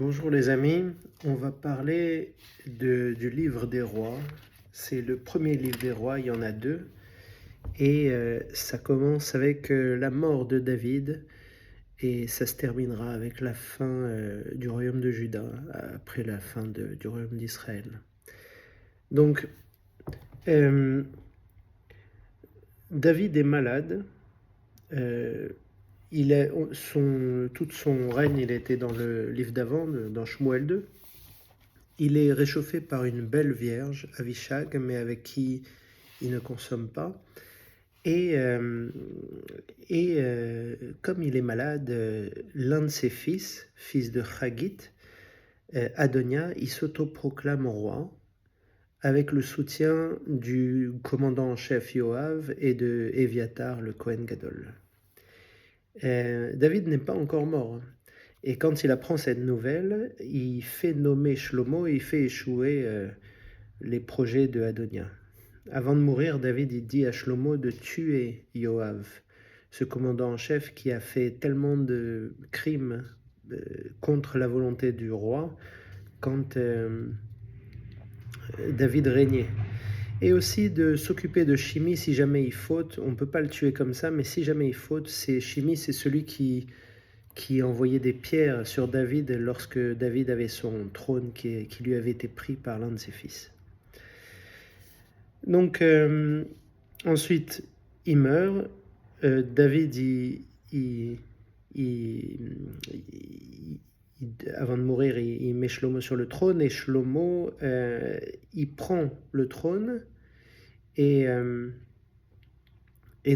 Bonjour les amis, on va parler du livre des rois. C'est le premier livre des rois, il y en a deux. Et ça commence avec la mort de David et ça se terminera avec la fin du royaume de Juda, après la fin du royaume d'Israël. Donc, euh, David est malade. euh, tout son règne, il était dans le livre d'avant, dans Shmuel 2. Il est réchauffé par une belle vierge, Avishag, mais avec qui il ne consomme pas. Et, euh, comme il est malade, l'un de ses fils de Chagit, Adonia, il s'autoproclame roi avec le soutien du commandant en chef Yoav et de Éviatar, le Kohen Gadol. David n'est pas encore mort, hein. Et quand il apprend cette nouvelle, il fait nommer Shlomo et il fait échouer les projets de Adonia. Avant de mourir, David il dit à Shlomo de tuer Yoav, ce commandant en chef qui a fait tellement de crimes contre la volonté du roi quand David régnait. Et aussi de s'occuper de Shimi si jamais il faute. On ne peut pas le tuer comme ça, mais si jamais il faute, Shimi, c'est celui qui envoyait des pierres sur David lorsque David avait son trône qui lui avait été pris par l'un de ses fils. Donc, ensuite, il meurt. David, avant de mourir, il met Shlomo sur le trône et Shlomo, il prend le trône et,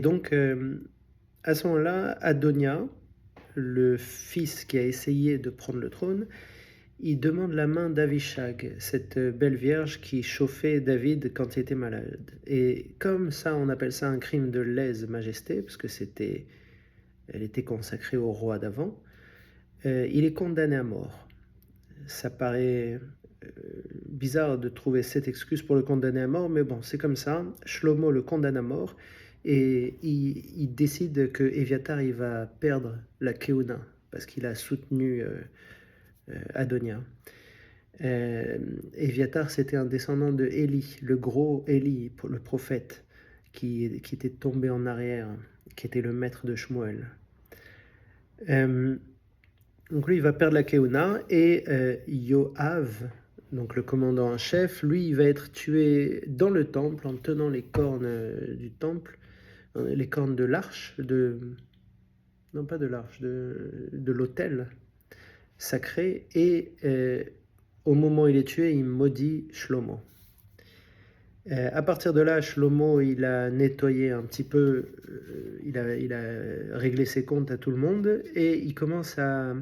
donc, à ce moment-là, Adonia, le fils qui a essayé de prendre le trône, il demande la main d'Avishag, cette belle vierge qui chauffait David quand il était malade. Et comme ça, on appelle ça un crime de lèse-majesté, parce que elle était consacrée au roi d'avant, il est condamné à mort. Ça paraît bizarre de trouver cette excuse pour le condamner à mort, mais bon, c'est comme ça. Shlomo le condamne à mort et il décide que Éviatar il va perdre la Keuna parce qu'il a soutenu Adonia. Éviatar, c'était un descendant de Élie, le gros Élie, le prophète, qui était tombé en arrière, qui était le maître de Shmuel. Donc lui, il va perdre la Keuna et Yoav, donc le commandant en chef, lui, il va être tué dans le temple en tenant les cornes du temple, les cornes de l'arche, non pas de l'arche, de l'autel sacré. Et au moment où il est tué, il maudit Shlomo. À partir de là, Shlomo, il a nettoyé un petit peu, il a réglé ses comptes à tout le monde et il commence à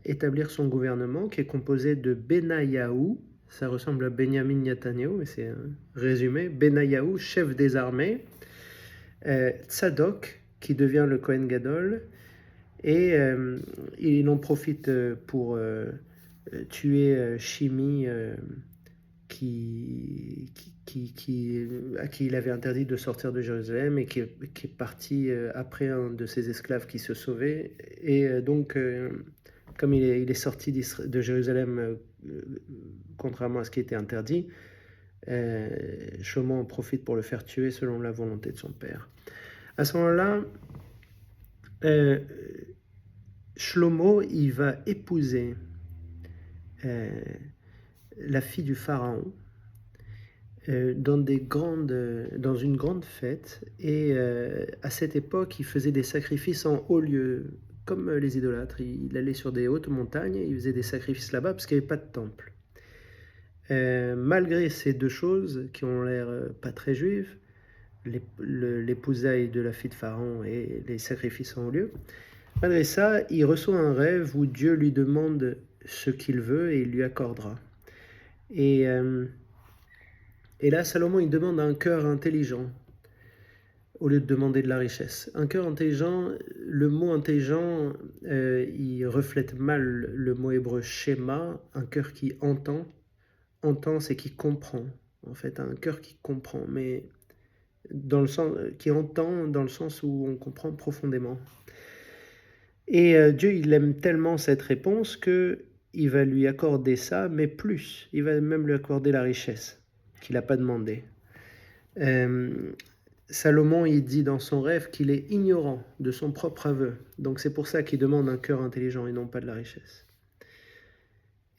établir son gouvernement qui est composé de Benayahu, ça ressemble à Benyamin Netanyahu, mais c'est un résumé, Benayahu, chef des armées, Tzadok, qui devient le Kohen Gadol, et il en profite pour tuer Shimi, à qui il avait interdit de sortir de Jérusalem et qui est parti après un de ses esclaves qui se sauvait. Et donc, comme il est sorti de Jérusalem, contrairement à ce qui était interdit, Shlomo en profite pour le faire tuer selon la volonté de son père. À ce moment-là, Shlomo, il va épouser la fille du pharaon dans une grande fête. Et à cette époque, il faisait des sacrifices en haut lieu, comme les idolâtres. Il allait sur des hautes montagnes et il faisait des sacrifices là-bas parce qu'il n'y avait pas de temple. Malgré ces deux choses qui ont l'air pas très juives, l'épousaille de la fille de Pharaon et les sacrifices en haut lieu, malgré ça, il reçoit un rêve où Dieu lui demande ce qu'il veut et il lui accordera. Et là, Salomon, il demande un cœur intelligent au lieu de demander de la richesse. Un cœur intelligent, le mot intelligent, il reflète mal le mot hébreu schéma, un cœur qui entend. Entend, c'est qui comprend. En fait, un cœur qui comprend, mais qui entend dans le sens où on comprend profondément. Et Dieu, il aime tellement cette réponse que il va lui accorder ça, mais plus. Il va même lui accorder la richesse qu'il n'a pas demandé. Salomon, il dit dans son rêve qu'il est ignorant de son propre aveu. Donc c'est pour ça qu'il demande un cœur intelligent et non pas de la richesse.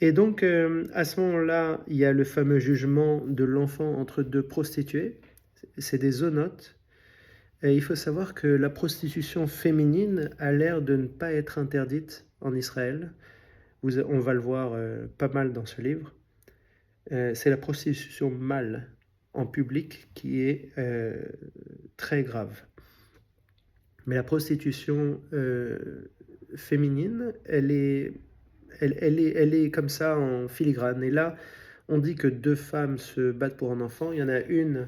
Et donc, à ce moment-là, il y a le fameux jugement de l'enfant entre deux prostituées. C'est des zoonotes. Et il faut savoir que la prostitution féminine a l'air de ne pas être interdite en Israël. On va le voir pas mal dans ce livre. C'est la prostitution mâle en public qui est très grave. Mais la prostitution féminine, elle est comme ça en filigrane. Et là, on dit que deux femmes se battent pour un enfant. Il y en a une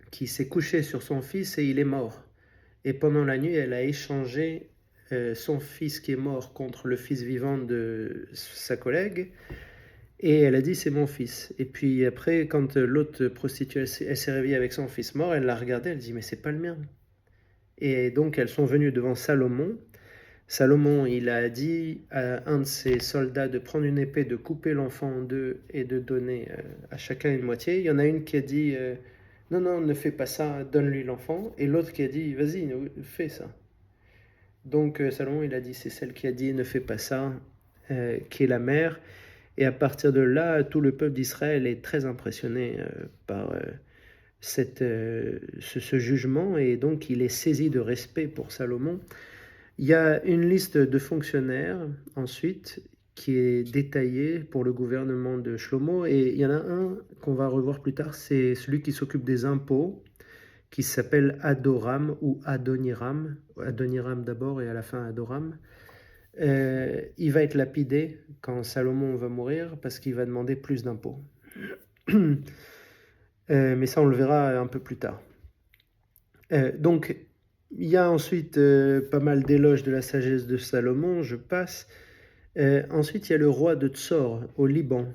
qui s'est couchée sur son fils et il est mort. Et pendant la nuit, elle a échangé son fils qui est mort contre le fils vivant de sa collègue. Et elle a dit, c'est mon fils. Et puis après, quand l'autre prostituée, elle s'est réveillée avec son fils mort, elle l'a regardé, elle dit, mais c'est pas le mien. Et donc, elles sont venues devant Salomon. Salomon, il a dit à un de ses soldats de prendre une épée, de couper l'enfant en deux et de donner à chacun une moitié. Il y en a une qui a dit, non, non, ne fais pas ça, donne-lui l'enfant. Et l'autre qui a dit, vas-y, fais ça. Donc, Salomon, il a dit, c'est celle qui a dit, ne fais pas ça, qui est la mère. Et à partir de là, tout le peuple d'Israël est très impressionné par ce jugement, et donc il est saisi de respect pour Salomon. Il y a une liste de fonctionnaires ensuite qui est détaillée pour le gouvernement de Shlomo, et il y en a un qu'on va revoir plus tard, c'est celui qui s'occupe des impôts, qui s'appelle Adoram ou Adoniram, Adoniram d'abord et à la fin Adoram. Il va être lapidé quand Salomon va mourir parce qu'il va demander plus d'impôts. Mais ça, on le verra un peu plus tard. Donc, il y a ensuite pas mal d'éloges de la sagesse de Salomon, je passe. Ensuite, il y a le roi de Tsor au Liban.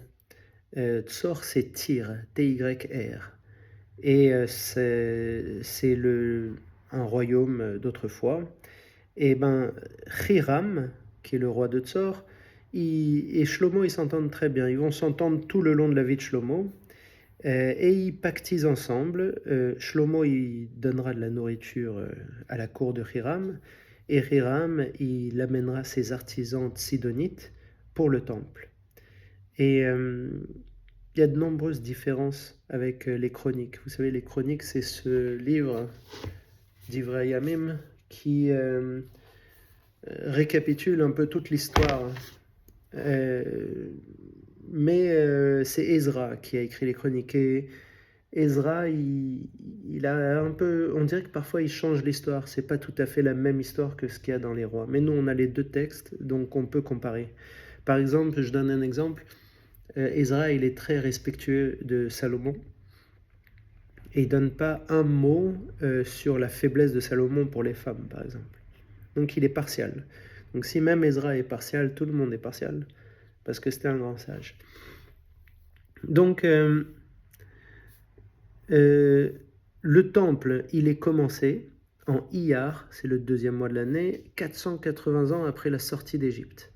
Tsor, c'est Tyr, T-Y-R. Et c'est un royaume d'autrefois. Et ben, Hiram, qui est le roi de Tsor, et Shlomo, ils s'entendent très bien. Ils vont s'entendre tout le long de la vie de Shlomo. Et ils pactisent ensemble. Shlomo, il donnera de la nourriture à la cour de Hiram. Et Hiram, il amènera ses artisans sidonites pour le temple. Et il y a de nombreuses différences avec les chroniques. Vous savez, les chroniques, c'est ce livre d'Ivrei Yamim qui récapitule un peu toute l'histoire. Mais c'est Ezra qui a écrit les chroniques. Et Ezra, il a un peu, on dirait que parfois il change l'histoire. C'est pas tout à fait la même histoire que ce qu'il y a dans les rois. Mais nous, on a les deux textes, donc on peut comparer. Par exemple, je donne un exemple. Ezra, il est très respectueux de Salomon. Et il donne pas un mot sur la faiblesse de Salomon pour les femmes, par exemple. Donc il est partial. Donc si même Ezra est partial, tout le monde est partial, parce que c'était un grand sage. Donc le temple, il est commencé en Iyar, c'est le deuxième mois de l'année, 480 ans après la sortie d'Égypte.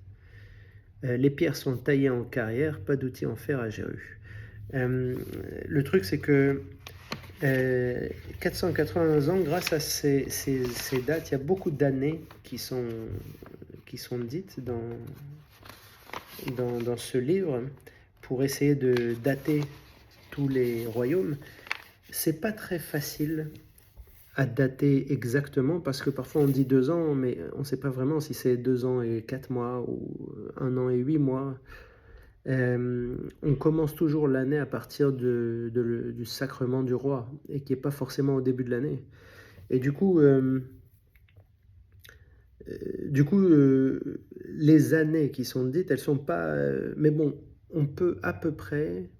Les pierres sont taillées en carrière, pas d'outils en fer à Jéru. Le truc, c'est que 480 ans, grâce à ces dates, il y a beaucoup d'années qui sont dites dans ce livre pour essayer de dater tous les royaumes. C'est pas très facile à dater exactement parce que parfois on dit 2 ans, mais on ne sait pas vraiment si c'est 2 ans et 4 mois ou 1 an et 8 mois. On commence toujours l'année à partir du sacrement du roi et qui n'est pas forcément au début de l'année. Et du coup, les années qui sont dites, elles sont pas. Mais bon, on peut à peu près,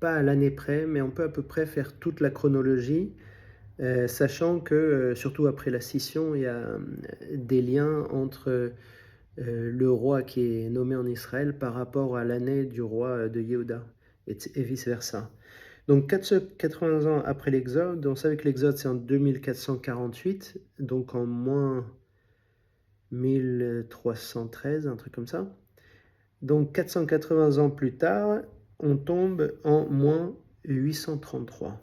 pas à l'année près, mais on peut à peu près faire toute la chronologie, sachant que, surtout après la scission, il y a des liens entre le roi qui est nommé en Israël par rapport à l'année du roi de Yehuda, et vice-versa. Donc 480 ans après l'Exode, on savait que l'Exode c'est en 2448, donc en moins 1313, un truc comme ça. Donc 480 ans plus tard, on tombe en moins 833.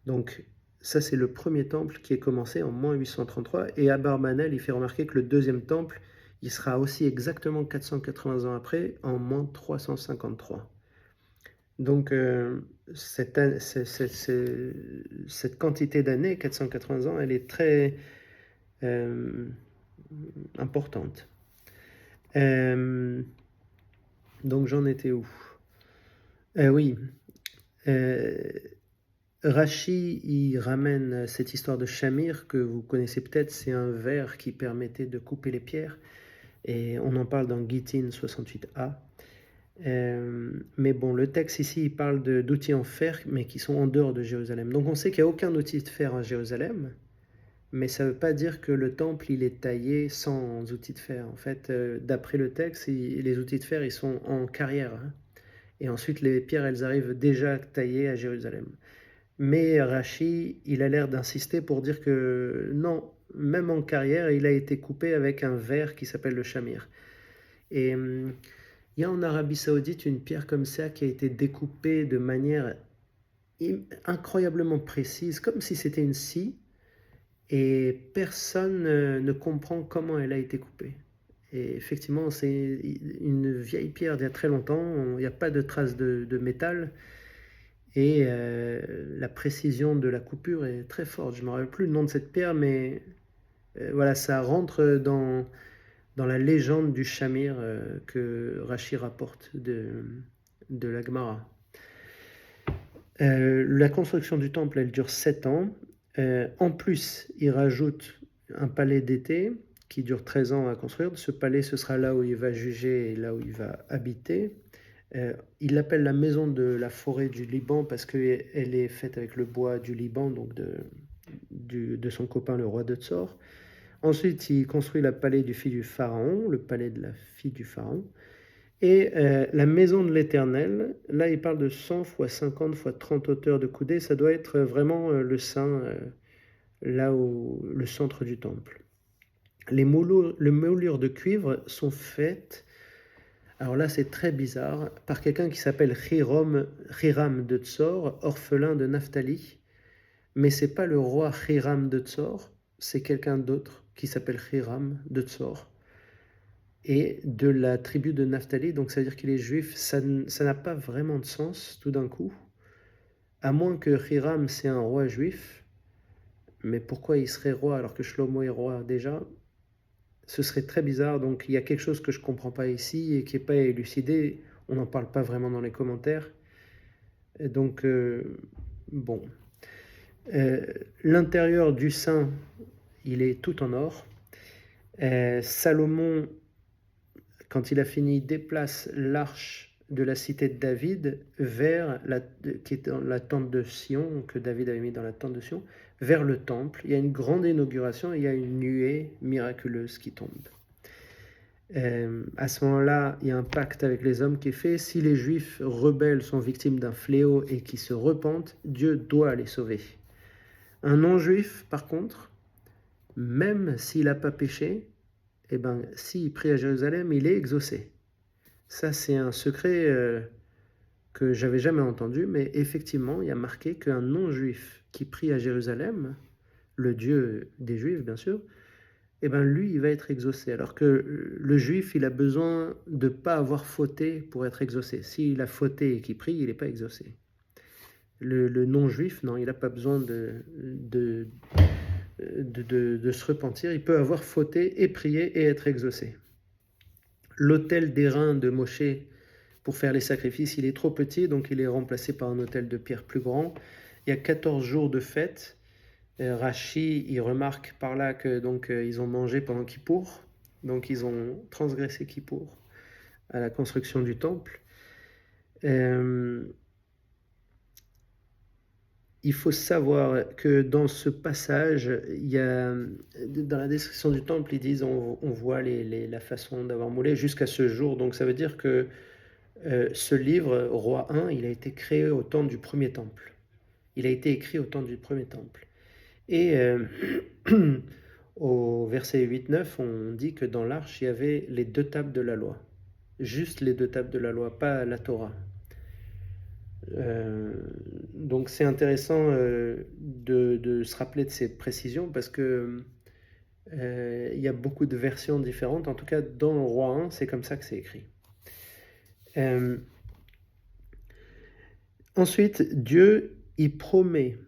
Donc ça, c'est le premier temple qui est commencé en moins 833. Et Abarbanel, il fait remarquer que le deuxième temple, il sera aussi exactement 480 ans après, en moins 353. Donc cette quantité d'années, 480 ans, elle est très euh, importante. Donc j'en étais où? Oui, euh, Rachi, il ramène cette histoire de Shamir que vous connaissez peut-être, c'est un verre qui permettait de couper les pierres, et on en parle dans Gittin 68a. Mais bon, le texte ici, il parle d'outils en fer, mais qui sont en dehors de Jérusalem. Donc on sait qu'il n'y a aucun outil de fer à Jérusalem, mais ça ne veut pas dire que le temple, il est taillé sans outils de fer. En fait, d'après le texte, les outils de fer, ils sont en carrière, hein. Et ensuite, les pierres, elles arrivent déjà taillées à Jérusalem. Mais Rachi, il a l'air d'insister pour dire que non, même en carrière, il a été coupé avec un verre qui s'appelle le shamir. Et il y a en Arabie Saoudite une pierre comme ça qui a été découpée de manière incroyablement précise, comme si c'était une scie, et personne ne comprend comment elle a été coupée. Et effectivement, c'est une vieille pierre d'il y a très longtemps, il n'y a pas de traces de métal, et la précision de la coupure est très forte. Je ne me rappelle plus le nom de cette pierre, mais voilà, ça rentre dans la légende du Shamir que Rachi rapporte de la Gemara. La construction du temple, elle dure 7 ans. En plus, il rajoute un palais d'été qui dure 13 ans à construire. Ce palais, ce sera là où il va juger et là où il va habiter. Il l'appelle la maison de la forêt du Liban parce qu'elle est faite avec le bois du Liban, donc de son copain le roi de Tzor. Ensuite, il construit le palais du fils du pharaon, le palais de la fille du pharaon. Et la maison de l'Éternel, là il parle de 100 fois 50 fois 30 hauteurs de coudées, ça doit être vraiment le sein, là où le centre du temple. Les moulures de cuivre sont faites, alors là c'est très bizarre, par quelqu'un qui s'appelle Hiram de Tsor, orphelin de Naphtali, mais c'est pas le roi Hiram de Tsor, c'est quelqu'un d'autre qui s'appelle Hiram de Tsor, et de la tribu de Naphtali, donc ça veut dire qu'il est juif. Ça n'a pas vraiment de sens tout d'un coup, à moins que Hiram c'est un roi juif, mais pourquoi il serait roi alors que Shlomo est roi déjà? Ce serait très bizarre, donc il y a quelque chose que je ne comprends pas ici et qui n'est pas élucidé, on n'en parle pas vraiment dans les commentaires. Et donc, bon. L'intérieur du sein, il est tout en or. Salomon, quand il a fini, déplace l'arche de la cité de David qui est dans la tente de Sion, que David avait mis dans la tente de Sion, vers le temple. Il y a une grande inauguration et il y a une nuée miraculeuse qui tombe. À ce moment-là, il y a un pacte avec les hommes qui est fait. Si les Juifs rebelles sont victimes d'un fléau et qui se repentent, Dieu doit les sauver. Un non-juif, par contre, même s'il n'a pas péché, eh ben, s'il prie à Jérusalem, il est exaucé. Ça, c'est un secret que j'avais jamais entendu, mais effectivement, il y a marqué qu'un non-juif qui prie à Jérusalem, le Dieu des Juifs, bien sûr, eh ben lui, il va être exaucé. Alors que le juif, il a besoin de ne pas avoir fauté pour être exaucé. S'il a fauté et qu'il prie, il n'est pas exaucé. Le non-juif, non, il n'a pas besoin de se repentir. Il peut avoir fauté et prier et être exaucé. L'autel d'airain de Moshe pour faire les sacrifices, il est trop petit, donc il est remplacé par un autel de pierre plus grand. Il y a 14 jours de fête. Rachi, il remarque par là que donc ils ont mangé pendant Kippour, donc ils ont transgressé Kippour à la construction du temple. Il faut savoir que dans ce passage, il y a, dans la description du temple, ils disent on voit la façon d'avoir moulé jusqu'à ce jour. Donc ça veut dire que ce livre, Roi 1, il a été créé au temps du premier temple. Il a été écrit au temps du premier temple. Et Au verset 8-9, on dit que dans l'arche, il y avait les 2 tables de la loi. Juste les 2 tables de la loi, pas la Torah. Donc c'est intéressant de se rappeler de ces précisions parce que il y a beaucoup de versions différentes. En tout cas, dans le Roi 1, c'est comme ça que c'est écrit. Ensuite, Dieu, il promet.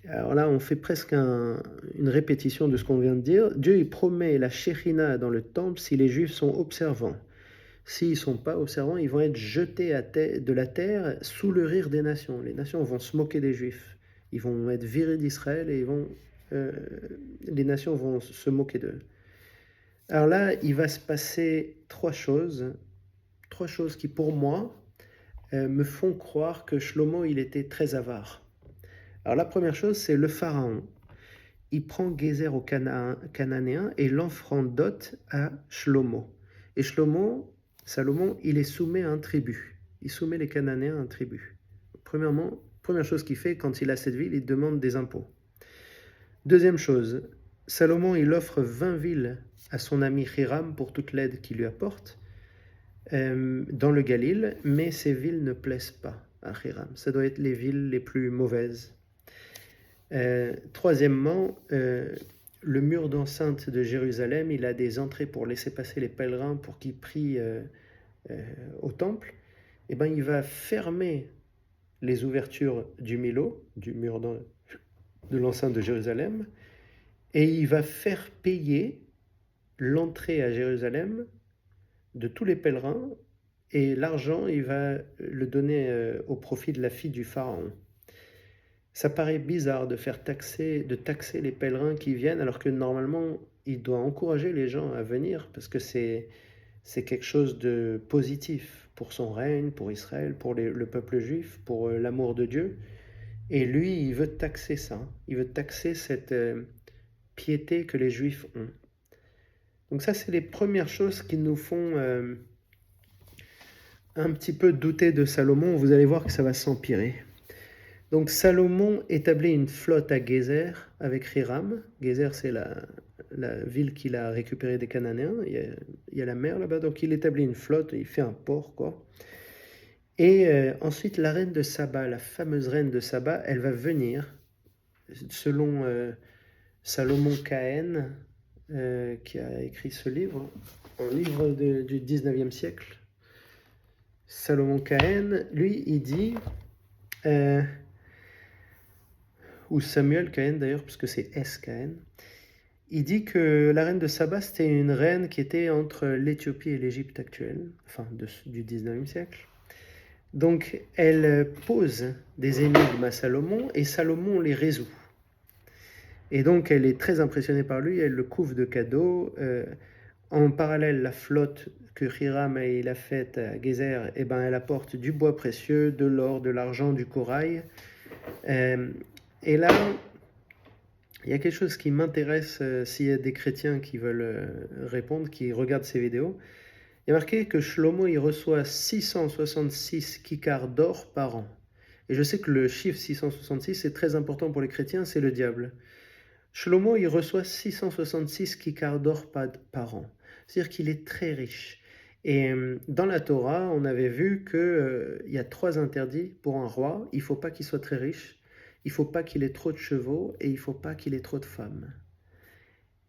Alors là, on fait presque une répétition de ce qu'on vient de dire. Dieu, il promet la Shekhinah dans le temple si les Juifs sont observants. S'ils ne sont pas observants, ils vont être jetés de la terre sous le rire des nations. Les nations vont se moquer des Juifs. Ils vont être virés d'Israël et les nations vont se moquer d'eux. Alors là, il va se passer trois choses qui, pour moi, me font croire que Shlomo, il était très avare. Alors la première chose, c'est le pharaon. Il prend Gézer aux Cananéens et l'offre en dot à Shlomo. Et Salomon, il est soumet à un tribut. Il soumet les Cananéens à un tribut. Première chose qu'il fait quand il a cette ville, il demande des impôts. Deuxième chose, Salomon, il offre 20 villes à son ami Hiram pour toute l'aide qu'il lui apporte dans le Galil, mais ces villes ne plaisent pas à Hiram. Ça doit être les villes les plus mauvaises. Troisièmement, le mur d'enceinte de Jérusalem, il a des entrées pour laisser passer les pèlerins pour qu'ils prient au temple. Et ben, il va fermer les ouvertures du Milo, du mur de l'enceinte de Jérusalem, et il va faire payer l'entrée à Jérusalem de tous les pèlerins, et l'argent, il va le donner au profit de la fille du pharaon. Ça paraît bizarre de taxer les pèlerins qui viennent, alors que normalement, il doit encourager les gens à venir, parce que c'est quelque chose de positif pour son règne, pour Israël, pour le peuple juif, pour l'amour de Dieu. Et lui, il veut taxer ça. Il veut taxer cette piété que les Juifs ont. Donc ça, c'est les premières choses qui nous font un petit peu douter de Salomon. Vous allez voir que ça va s'empirer. Donc Salomon établit une flotte à Gézer avec Hiram. Gézer, c'est la ville qu'il a récupérée des Cananéens. Il y a la mer là-bas, donc il établit une flotte, il fait un port, quoi. Et ensuite, la reine de Saba, la fameuse reine de Saba, elle va venir, selon Salomon Cahen, qui a écrit ce livre, un livre du 19e siècle. Salomon Cahen, lui, il dit, ou Samuel Cahen d'ailleurs, puisque c'est S. Cahen, il dit que la reine de Saba, c'était une reine qui était entre l'Éthiopie et l'Égypte actuelle, enfin du 19e siècle. Donc, elle pose des énigmes à Salomon et Salomon les résout. Et donc, elle est très impressionnée par lui, elle le couvre de cadeaux. En parallèle, la flotte que Hiram a faite à Gézer, elle apporte du bois précieux, de l'or, de l'argent, du corail. Et là, il y a quelque chose qui m'intéresse s'il y a des chrétiens qui veulent répondre, qui regardent ces vidéos. Il y a marqué que Shlomo, il reçoit 666 kikars d'or par an. Et je sais que le chiffre 666, c'est très important pour les chrétiens, c'est le diable. Shlomo, il reçoit 666 kikars d'or par an. C'est-à-dire qu'il est très riche. Et dans la Torah, on avait vu qu'il y a 3 interdits pour un roi. Il ne faut pas qu'il soit très riche, il ne faut pas qu'il ait trop de chevaux et il ne faut pas qu'il ait trop de femmes.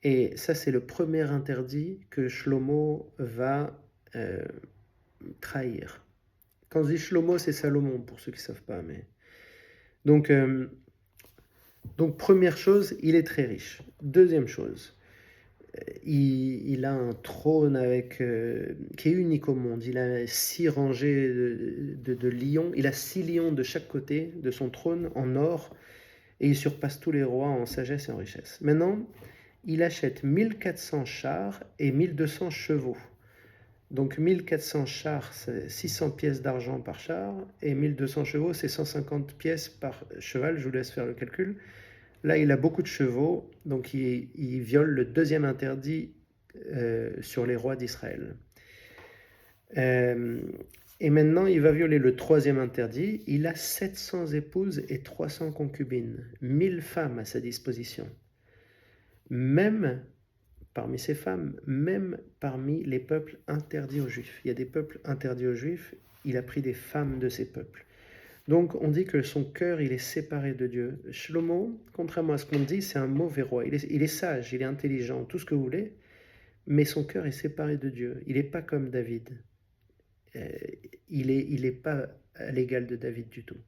Et ça, c'est le premier interdit que Shlomo va trahir. Quand je dis Shlomo, c'est Salomon, pour ceux qui ne savent pas. Donc, première chose, il est très riche. Deuxième chose, il a un trône qui est unique au monde. Il a 6 rangées de lions. Il a 6 lions de chaque côté de son trône en or. Et il surpasse tous les rois en sagesse et en richesse. Maintenant, il achète 1400 chars et 1200 chevaux. Donc 1400 chars, c'est 600 pièces d'argent par char, et 1200 chevaux, c'est 150 pièces par cheval. Je vous laisse faire le calcul. Là, il a beaucoup de chevaux, donc il viole le deuxième interdit sur les rois d'Israël. Et maintenant, il va violer le troisième interdit. Il a 700 épouses et 300 concubines, 1000 femmes à sa disposition. Même parmi ses femmes, même parmi les peuples interdits aux Juifs. Il y a des peuples interdits aux Juifs, il a pris des femmes de ces peuples. Donc on dit que son cœur, il est séparé de Dieu. Shlomo, contrairement à ce qu'on dit, c'est un mauvais roi. Il est sage, il est intelligent, tout ce que vous voulez, mais son cœur est séparé de Dieu. Il n'est pas comme David. Euh, il est pas à l'égal de David du tout.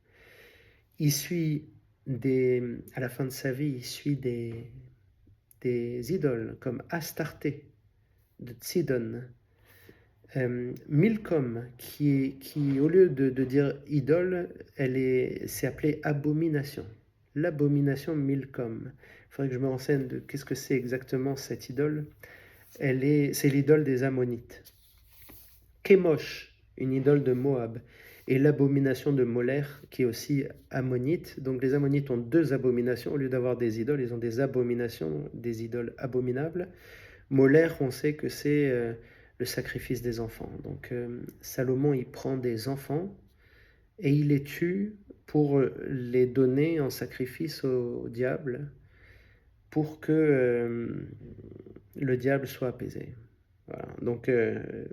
Il suit à la fin de sa vie, il suit des idoles comme Astarté de Tsidon, Milcom, qui au lieu de dire idole, c'est appelé abomination. L'abomination Milcom. Il faudrait que je me renseigne de qu'est-ce que c'est exactement cette idole. C'est l'idole des Ammonites. Kémosh, une idole de Moab, et l'abomination de Moler, qui est aussi ammonite. Donc les Ammonites ont deux abominations. Au lieu d'avoir des idoles, ils ont des abominations, des idoles abominables. Moler, on sait que c'est le sacrifice des enfants. Donc Salomon, il prend des enfants et il les tue pour les donner en sacrifice au diable, pour que le diable soit apaisé. Voilà. Donc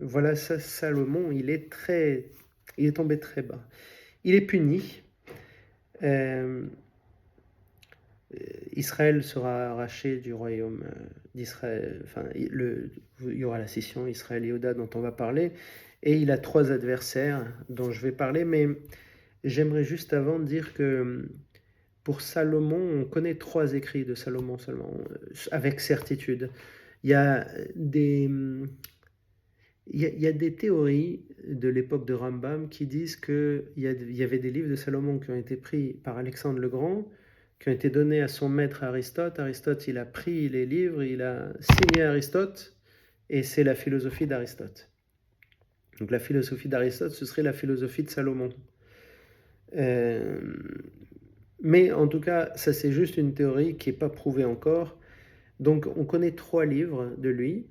voilà, Salomon, il est tombé très bas. Il est puni. Israël sera arraché du royaume d'Israël. Enfin, il y aura la scission Israël-Yehuda dont on va parler. Et il a 3 adversaires dont je vais parler. Mais j'aimerais juste avant dire que pour Salomon, on connaît 3 écrits de Salomon seulement, avec certitude. Il y a des, il y a des théories de l'époque de Rambam qui disent qu'il y avait des livres de Salomon qui ont été pris par Alexandre le Grand, qui ont été donnés à son maître Aristote. Aristote, il a pris les livres, il a signé Aristote, et c'est la philosophie d'Aristote. Donc la philosophie d'Aristote, ce serait la philosophie de Salomon. Mais en tout cas, ça c'est juste une théorie qui n'est pas prouvée encore. Donc on connaît 3 livres de lui.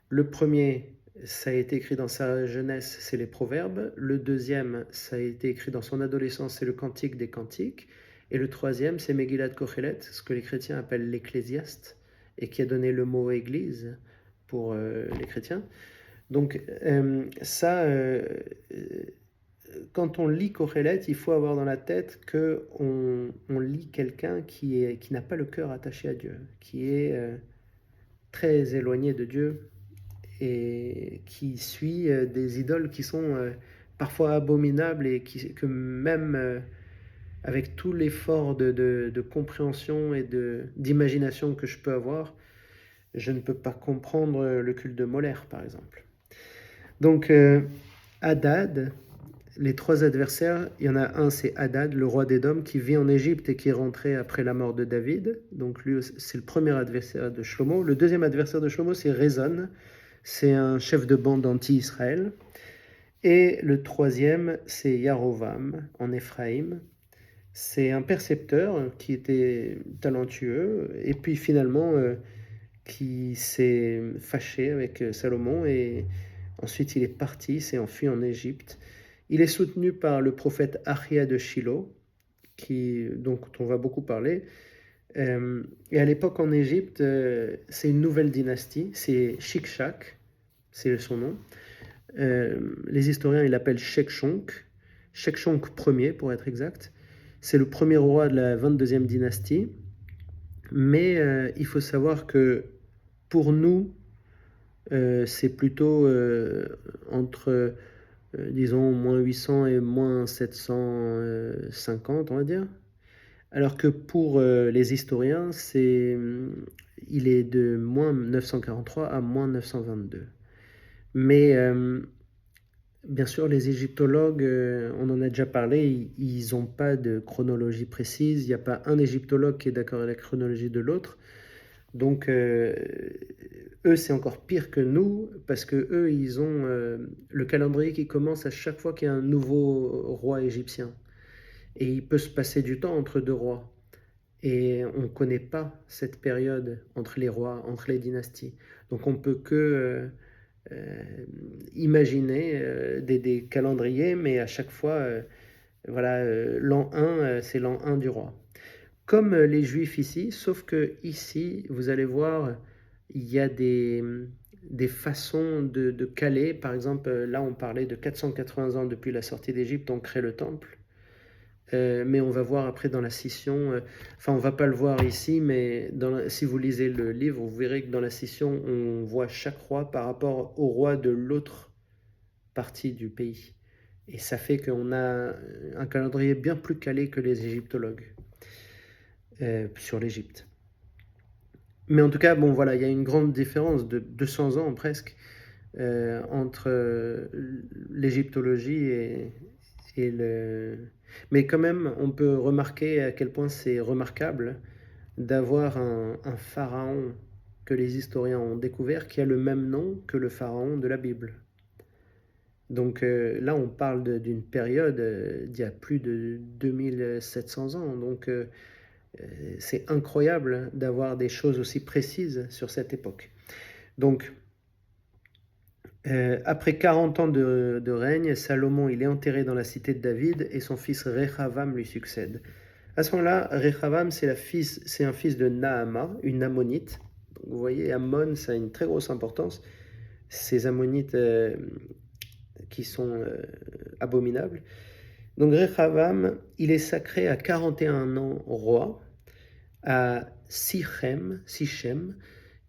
Le premier, ça a été écrit dans sa jeunesse, c'est les Proverbes. Le deuxième, ça a été écrit dans son adolescence, c'est le Cantique des Cantiques. Et le troisième, c'est Megillat Kohelet, ce que les chrétiens appellent l'Ecclésiaste, et qui a donné le mot Église pour les chrétiens. Donc quand on lit Kohelet, il faut avoir dans la tête qu'on lit quelqu'un qui n'a pas le cœur attaché à Dieu, qui est très éloigné de Dieu et qui suit des idoles qui sont parfois abominables et que même avec tout l'effort de compréhension et d'imagination que je peux avoir, je ne peux pas comprendre le culte de Molaire, par exemple. Donc, Hadad, les 3 adversaires, il y en a un, c'est Hadad, le roi d'Édom, qui vit en Égypte et qui est rentré après la mort de David. Donc lui, c'est le premier adversaire de Shlomo. Le deuxième adversaire de Shlomo, c'est Rezon. C'est un chef de bande anti-Israël. Et le troisième, c'est Yarovam, en Éphraïm. C'est un percepteur qui était talentueux et puis finalement qui s'est fâché avec Salomon et ensuite il est parti, s'est enfui en Égypte. Il est soutenu par le prophète Achia de Shilo, dont on va beaucoup parler. Et à l'époque en Égypte, c'est une nouvelle dynastie, c'est Shikshak, c'est son nom. Les historiens ils l'appellent Shekshonk Ier pour être exact. C'est le premier roi de la 22e dynastie. Mais il faut savoir que pour nous, c'est plutôt entre, disons, moins 800 et moins 750, on va dire. Alors que pour les historiens, il est de moins 943 à moins 922. Mais bien sûr, les égyptologues, on en a déjà parlé, ils n'ont pas de chronologie précise. Il n'y a pas un égyptologue qui est d'accord avec la chronologie de l'autre. Donc, eux, c'est encore pire que nous, parce que eux, ils ont le calendrier qui commence à chaque fois qu'il y a un nouveau roi égyptien. Et il peut se passer du temps entre 2 rois. Et on ne connaît pas cette période entre les rois, entre les dynasties. Donc, on peut que imaginer des calendriers, mais à chaque fois, voilà, l'an 1, c'est l'an 1 du roi. Comme les Juifs ici, sauf que ici, vous allez voir, il y a des façons de caler. Par exemple, là, on parlait de 480 ans depuis la sortie d'Égypte, on crée le temple. Mais on va voir après dans la scission, enfin on va pas le voir ici, mais si vous lisez le livre, vous verrez que dans la scission, on voit chaque roi par rapport au roi de l'autre partie du pays. Et ça fait qu'on a un calendrier bien plus calé que les égyptologues sur l'Égypte. Mais en tout cas, bon voilà, il y a une grande différence de 200 ans presque entre l'égyptologie et le... Mais quand même, on peut remarquer à quel point c'est remarquable d'avoir un pharaon que les historiens ont découvert qui a le même nom que le pharaon de la Bible. Donc là, on parle d'une période d'il y a plus de 2700 ans. Donc c'est incroyable d'avoir des choses aussi précises sur cette époque. Donc, après 40 ans de règne, Salomon il est enterré dans la cité de David et son fils Rehavam lui succède. À ce moment-là, Rehavam c'est un fils de Naama, une ammonite. Donc, vous voyez, Ammon, ça a une très grosse importance. Ces ammonites qui sont abominables. Donc Rehavam, il est sacré à 41 ans roi à Sichem,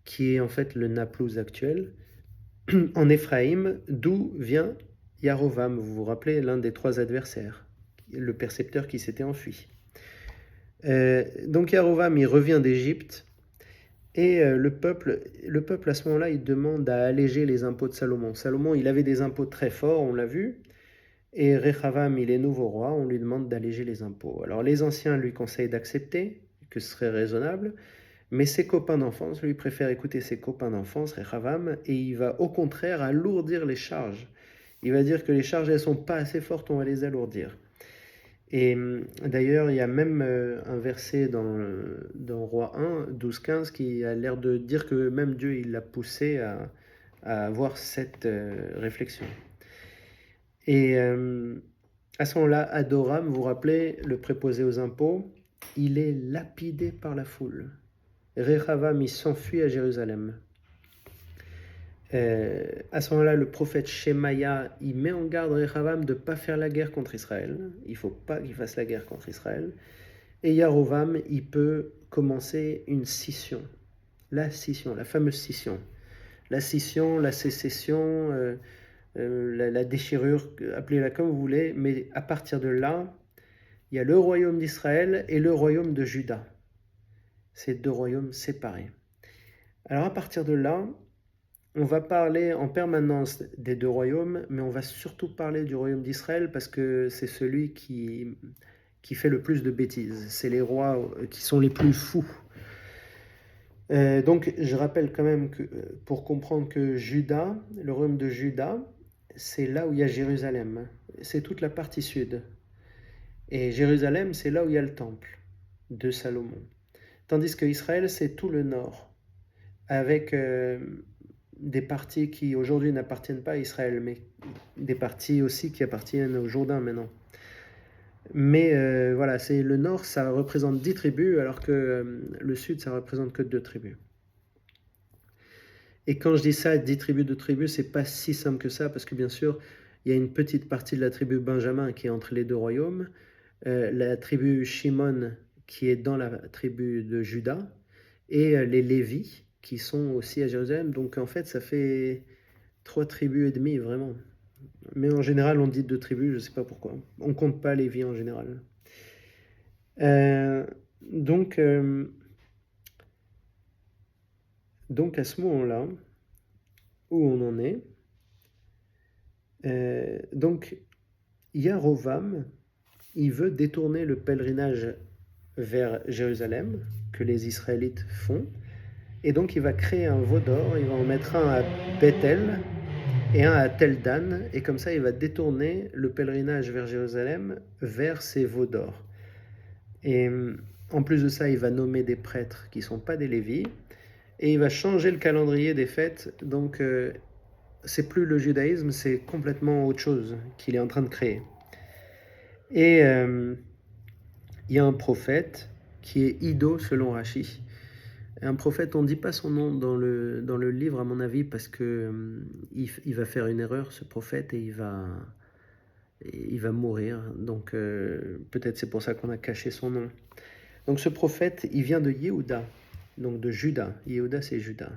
qui est en fait le Naplouse actuel, en Éphraïm, d'où vient Yarovam. Vous vous rappelez, l'un des 3 adversaires, le percepteur qui s'était enfui. Donc Yarovam, il revient d'Égypte, et le peuple à ce moment-là, il demande à alléger les impôts de Salomon. Salomon, il avait des impôts très forts, on l'a vu, et Rehavam, il est nouveau roi, on lui demande d'alléger les impôts. Alors les anciens lui conseillent d'accepter, que ce serait raisonnable, mais ses copains d'enfance lui préfèrent écouter ses copains d'enfance, Rehavam, et il va au contraire alourdir les charges. Il va dire que les charges, elles sont pas assez fortes, on va les alourdir. Et d'ailleurs, il y a même un verset dans Roi 1, 12-15, qui a l'air de dire que même Dieu, il l'a poussé à avoir cette réflexion. Et à ce moment-là, Adoram, vous vous rappelez, le préposé aux impôts, il est lapidé par la foule. Rehavam, il s'enfuit à Jérusalem. À ce moment-là, le prophète Shemaïa, il met en garde Rehavam de ne pas faire la guerre contre Israël. Il ne faut pas qu'il fasse la guerre contre Israël. Et Yarovam, il peut commencer une scission. La scission, la fameuse scission. La scission, la sécession, la déchirure, appelez-la comme vous voulez, mais à partir de là, il y a le royaume d'Israël et le royaume de Juda. Ces 2 royaumes séparés. Alors à partir de là, on va parler en permanence des 2 royaumes, mais on va surtout parler du royaume d'Israël parce que c'est celui qui fait le plus de bêtises. C'est les rois qui sont les plus fous. Donc je rappelle quand même que pour comprendre que Juda, le royaume de Juda, c'est là où il y a Jérusalem. C'est toute la partie sud. Et Jérusalem, c'est là où il y a le temple de Salomon. Tandis que Israël, c'est tout le nord, avec des parties qui aujourd'hui n'appartiennent pas à Israël, mais des parties aussi qui appartiennent au Jourdain maintenant. Mais voilà, c'est le nord, ça représente 10 tribus, alors que le sud, ça représente que 2 tribus. Et quand je dis ça, 10 tribus, 2 tribus, c'est pas si simple que ça, parce que bien sûr, il y a une petite partie de la tribu Benjamin qui est entre les 2 royaumes, la tribu Shimon qui est dans la tribu de Juda, et les Lévis qui sont aussi à Jérusalem. Donc en fait, ça fait 3 tribus et demie, vraiment. Mais en général, on dit 2 tribus, je ne sais pas pourquoi. On ne compte pas Lévi en général. Donc à ce moment-là, où on en est, donc Yarovam, il veut détourner le pèlerinage vers Jérusalem que les Israélites font, et donc il va créer un veau d'or, il va en mettre un à Bethel et un à Tel Dan, et comme ça il va détourner le pèlerinage vers Jérusalem vers ces veaux d'or. Et en plus de ça, il va nommer des prêtres qui ne sont pas des Lévis, et il va changer le calendrier des fêtes, donc c'est plus le judaïsme, c'est complètement autre chose qu'il est en train de créer. Et il y a un prophète qui est Iddo selon Rashi, Un prophète, on ne dit pas son nom dans le livre, à mon avis, parce que il va faire une erreur, ce prophète, et il va mourir. Donc peut-être c'est pour ça qu'on a caché son nom. Donc ce prophète, il vient de Yehuda, donc de Juda. Yehuda, c'est Juda.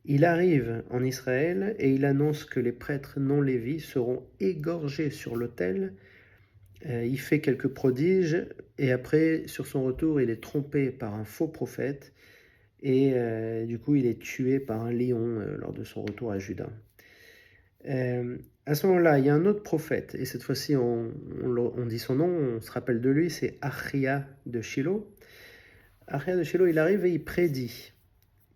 Il arrive en Israël et il annonce que les prêtres non lévis seront égorgés sur l'autel. Il fait quelques prodiges et après, sur son retour, il est trompé par un faux prophète et du coup, il est tué par un lion lors de son retour à Juda. À ce moment-là, il y a un autre prophète et cette fois-ci, on dit son nom, on se rappelle de lui, c'est Achia de Shilo. Achia de Shilo, il arrive et il prédit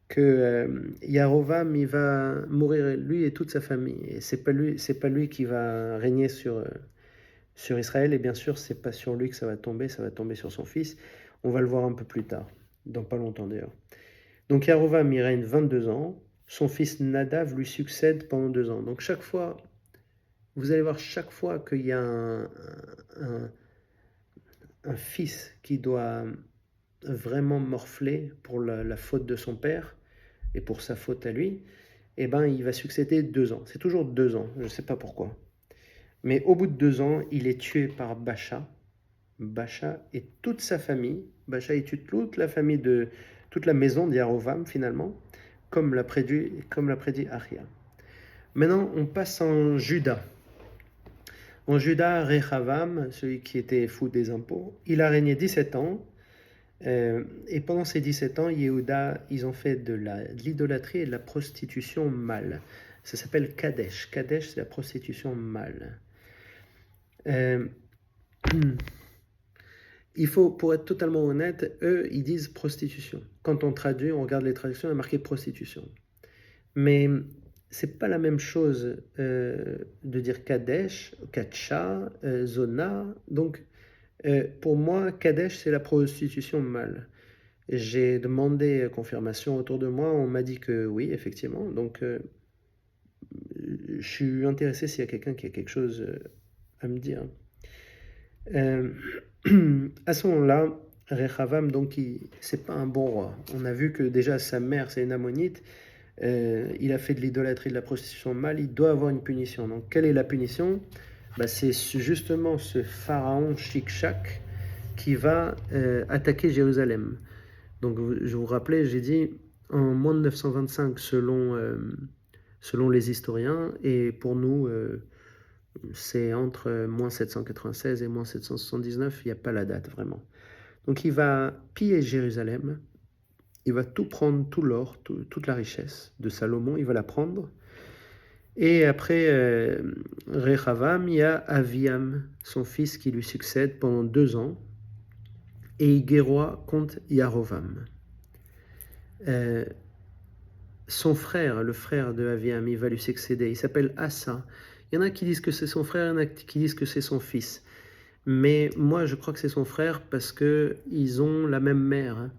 que Yarovam, il va mourir, lui et toute sa famille. Et c'est pas lui qui va régner sur Israël. Et bien sûr, c'est pas sur lui que ça va tomber sur son fils. On va le voir un peu plus tard, dans pas longtemps d'ailleurs. Donc Yarovam, il règne 22 ans. Son fils Nadav lui succède pendant 2 ans. Donc chaque fois, vous allez voir, chaque fois qu'il y a un fils qui doit vraiment morfler pour la faute de son père, et pour sa faute à lui, eh ben, il va succéder 2 ans. C'est toujours 2 ans, je ne sais pas pourquoi. Mais au bout de 2 ans, il est tué par Bacha. Bacha et toute sa famille. Bacha, il tue toute la maison d'Yarovam, finalement, comme l'a prédit Achia. Maintenant, on passe en Juda. En Juda, Rechavam, celui qui était fou des impôts, il a régné 17 ans. Et pendant ces 17 ans, Yehuda, ils ont fait de l'idolâtrie et de la prostitution mâle. Ça s'appelle Kadesh. Kadesh, c'est la prostitution mâle. Il faut, pour être totalement honnête, eux, ils disent prostitution. Quand on traduit, on regarde les traductions, il y a marqué prostitution. Mais c'est pas la même chose de dire Kadesh, Katsha, Zona. Donc, pour moi, Kadesh, c'est la prostitution mâle. J'ai demandé confirmation autour de moi, on m'a dit que oui, effectivement. Donc, je suis intéressé s'il y a quelqu'un qui a quelque chose à me dire. À ce moment-là, Rechavam, donc, c'est pas un bon roi. On a vu que déjà sa mère, c'est une ammonite. Il a fait de l'idolâtrie, de la prostitution mâle. Il doit avoir une punition. Donc, quelle est la punition? C'est justement ce pharaon Shikshak qui va attaquer Jérusalem. Donc, je vous rappelais, j'ai dit en moins de 925 selon les historiens, et pour nous, c'est entre moins 796 et moins 779, il n'y a pas la date vraiment. Donc, il va piller Jérusalem, il va tout prendre, tout l'or, toute la richesse de Salomon, il va la prendre. Et après Rechavam, il y a Aviam, son fils, qui lui succède pendant 2 ans, et il guerroie contre Yarovam. Son frère, le frère de Aviam, il va lui succéder. Il s'appelle Asa. Il y en a qui disent que c'est son frère, il y en a qui disent que c'est son fils. Mais moi, je crois que c'est son frère parce qu'ils ont la même mère.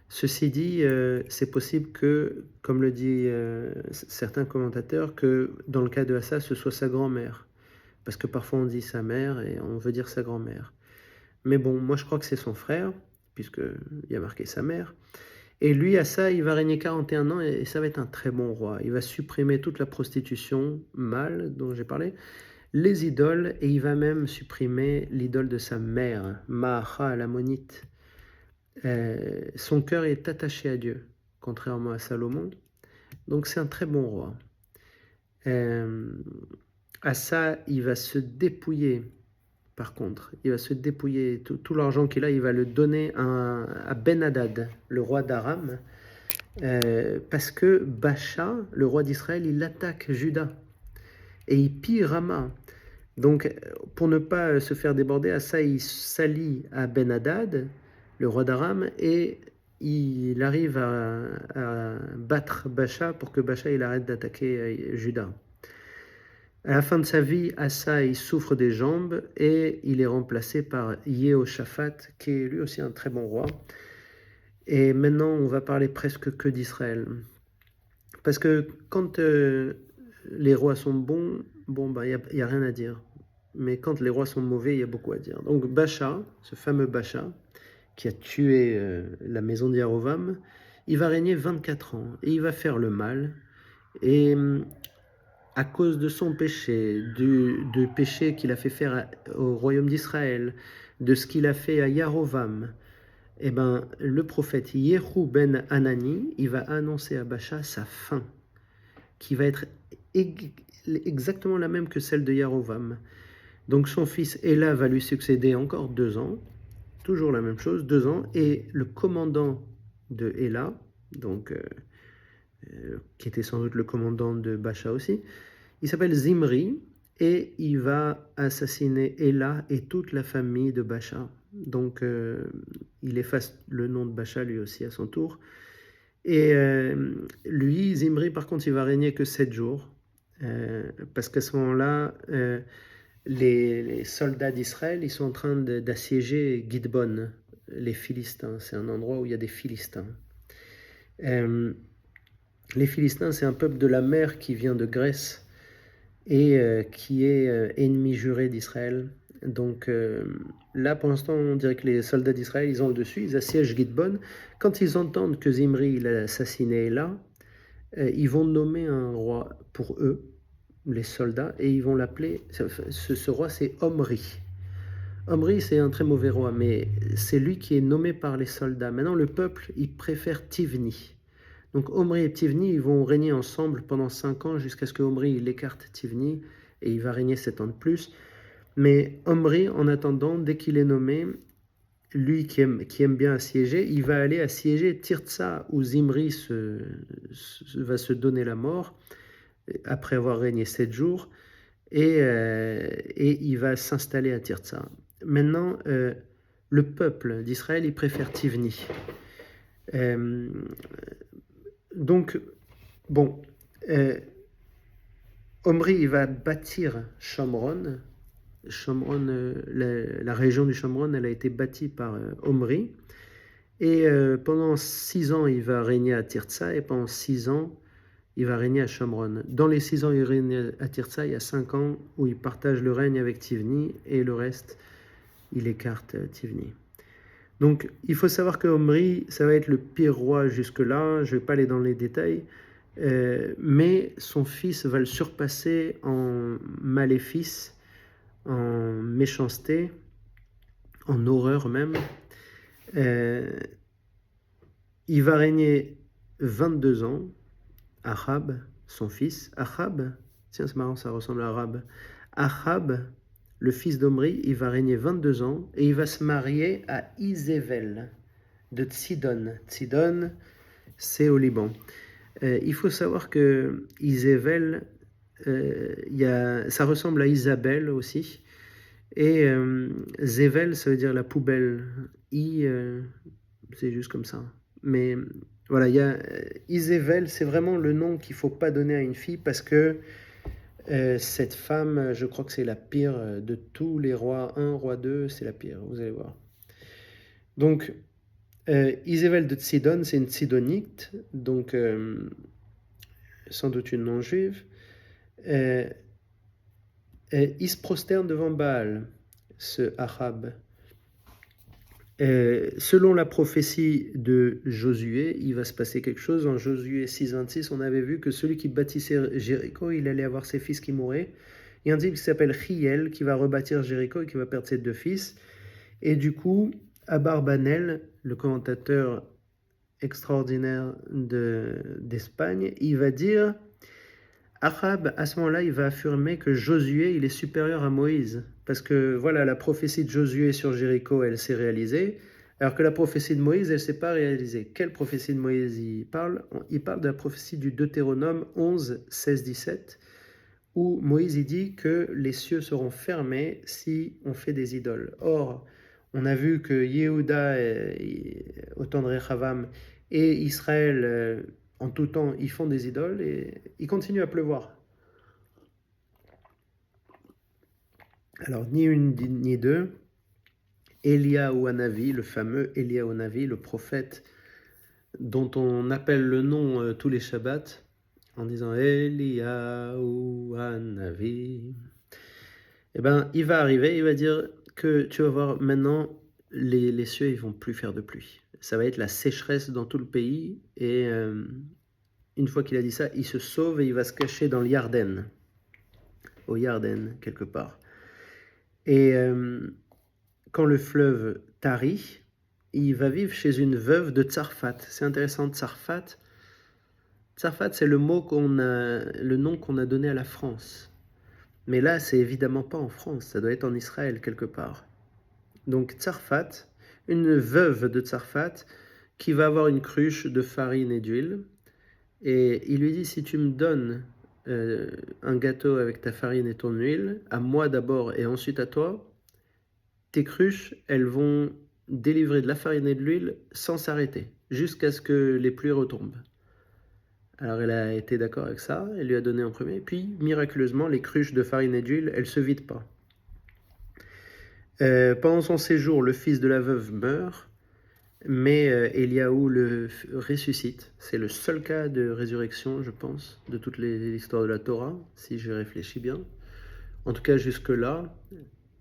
Ceci dit, c'est possible que, comme le disent certains commentateurs, que dans le cas de Asa, ce soit sa grand-mère. Parce que parfois on dit sa mère et on veut dire sa grand-mère. Mais bon, moi je crois que c'est son frère, puisqu'il y a marqué sa mère. Et lui, Asa, il va régner 41 ans et ça va être un très bon roi. Il va supprimer toute la prostitution mâle dont j'ai parlé, les idoles, et il va même supprimer l'idole de sa mère, Maacha, l'ammonite. Son cœur est attaché à Dieu, contrairement à Salomon. Donc c'est un très bon roi. Asa, il va se dépouiller. Par contre, il va se dépouiller, tout l'argent qu'il a, il va le donner à Ben-Hadad, le roi d'Aram, parce que Bacha, le roi d'Israël, il attaque Juda et il pille Rama. Donc, pour ne pas se faire déborder, Asa, il s'allie à Ben-Hadad, le roi d'Aram, et il arrive à battre Bacha pour que Bacha il arrête d'attaquer Juda. À la fin de sa vie, Asa il souffre des jambes et il est remplacé par Yehoshaphat, qui est lui aussi un très bon roi. Et maintenant, on va parler presque que d'Israël. Parce que quand les rois sont bons, il n'y a rien à dire. Mais quand les rois sont mauvais, il y a beaucoup à dire. Donc Bacha, ce fameux Bacha, qui a tué la maison d'Yarovam, il va régner 24 ans et il va faire le mal. Et à cause de son péché, du péché qu'il a fait faire au royaume d'Israël, de ce qu'il a fait à Yarovam, eh ben, le prophète Yehu ben Hanani, il va annoncer à Baasha sa fin, qui va être exactement la même que celle de Yarovam. Donc son fils Éla va lui succéder encore 2 ans, toujours la même chose, 2 ans, et le commandant de Éla, donc qui était sans doute le commandant de Baasha aussi, il s'appelle Zimri, et il va assassiner Éla et toute la famille de Baasha. Donc il efface le nom de Baasha lui aussi à son tour. Et lui, Zimri, par contre, il va régner que 7 jours, parce qu'à ce moment-là, les soldats d'Israël, ils sont en train d'assiéger Gidbon, les Philistins. C'est un endroit où il y a des Philistins. Les Philistins, c'est un peuple de la mer qui vient de Grèce et qui est ennemi juré d'Israël. Donc là, pour l'instant, on dirait que les soldats d'Israël, ils ont le dessus, ils assiègent Gidbon. Quand ils entendent que Zimri il a assassiné Éla, ils vont nommer un roi pour eux, les soldats, et ils vont l'appeler, ce roi c'est Omri. Omri c'est un très mauvais roi, mais c'est lui qui est nommé par les soldats. Maintenant le peuple, il préfère Tivni. Donc Omri et Tivni, ils vont régner ensemble pendant 5 ans jusqu'à ce que Omri il écarte Tivni, et il va régner 7 ans de plus. Mais Omri, en attendant, dès qu'il est nommé, lui qui aime bien assiéger, il va aller assiéger Tirtsa, où Zimri va se donner la mort, après avoir régné 7 jours, et il va s'installer à Tirtsa. Maintenant, le peuple d'Israël, il préfère Tivni. Donc, bon, Omri, il va bâtir Shomron. La région du Shomron, elle a été bâtie par Omri. Et pendant 6 ans, il va régner à Tirtsa, et pendant 6 ans, il va régner à Shomron. Dans les 6 ans, il règne à Tirtsa, il y a 5 ans où il partage le règne avec Tivni, et le reste, il écarte Tivni. Donc, il faut savoir que Omri, ça va être le pire roi jusque-là, je ne vais pas aller dans les détails, mais son fils va le surpasser en maléfice, en méchanceté, en horreur même. Il va régner 22 ans, Ahab, son fils. Ahab, tiens c'est marrant, ça ressemble à Arabe. Ahab, le fils d'Omri, il va régner 22 ans et il va se marier à Isével de Tsidon. Tsidon, c'est au Liban. Il faut savoir que Isével, ça ressemble à Isabelle aussi. Et Zével, ça veut dire la poubelle. C'est juste comme ça. Mais voilà, il y a Isével, c'est vraiment le nom qu'il ne faut pas donner à une fille parce que cette femme, je crois que c'est la pire de tous les rois 1, roi 2, c'est la pire, vous allez voir. Donc, Isével de Tsidon, c'est une Tsidonite, donc sans doute une non-juive. Il se prosterne devant Baal, ce Ahab. Selon la prophétie de Josué, il va se passer quelque chose. En Josué 6,26, on avait vu que celui qui bâtissait Jéricho, il allait avoir ses fils qui mouraient. Il y a un type qui s'appelle Hiel qui va rebâtir Jéricho et qui va perdre ses 2 fils. Et du coup, Abarbanel, le commentateur extraordinaire d'Espagne, il va dire... Ahab, à ce moment-là, il va affirmer que Josué, il est supérieur à Moïse. Parce que, voilà, la prophétie de Josué sur Jéricho, elle s'est réalisée, alors que la prophétie de Moïse, elle ne s'est pas réalisée. Quelle prophétie de Moïse il parle? Il parle de la prophétie du Deutéronome 11, 16, 17, où Moïse, il dit que les cieux seront fermés si on fait des idoles. Or, on a vu que Yehuda, au temps de Rechavam, et Israël... en tout temps, ils font des idoles et il continue à pleuvoir. Alors, ni une ni deux, Eliyahu Hanavi, le fameux Eliyahu Hanavi, le prophète dont on appelle le nom tous les Shabbats, en disant Eliyahu Hanavi, eh ben, il va arriver, il va dire que tu vas voir maintenant, les cieux, ils vont plus faire de pluie. ça va être la sécheresse dans tout le pays. Et une fois qu'il a dit ça, il se sauve et il va se cacher dans le Yarden, au Yarden, quelque part. Et quand le fleuve tarit, il va vivre chez une veuve de Tsarfat. C'est intéressant, Tsarfat. Tsarfat, c'est le nom qu'on a donné à la France. Mais là, c'est évidemment pas en France, ça doit être en Israël quelque part. Donc Tsarfat, une veuve de Tsarfat, qui va avoir une cruche de farine et d'huile. Et il lui dit, si tu me donnes un gâteau avec ta farine et ton huile, à moi d'abord et ensuite à toi, tes cruches, elles vont délivrer de la farine et de l'huile sans s'arrêter, jusqu'à ce que les pluies retombent. Alors elle a été d'accord avec ça, elle lui a donné en premier, puis miraculeusement, les cruches de farine et d'huile, elles ne se vident pas. Pendant son séjour, le fils de la veuve meurt, mais Eliaou le ressuscite. C'est le seul cas de résurrection, je pense, de toute l'histoire de la Torah, si je réfléchis bien. En tout cas, jusque-là,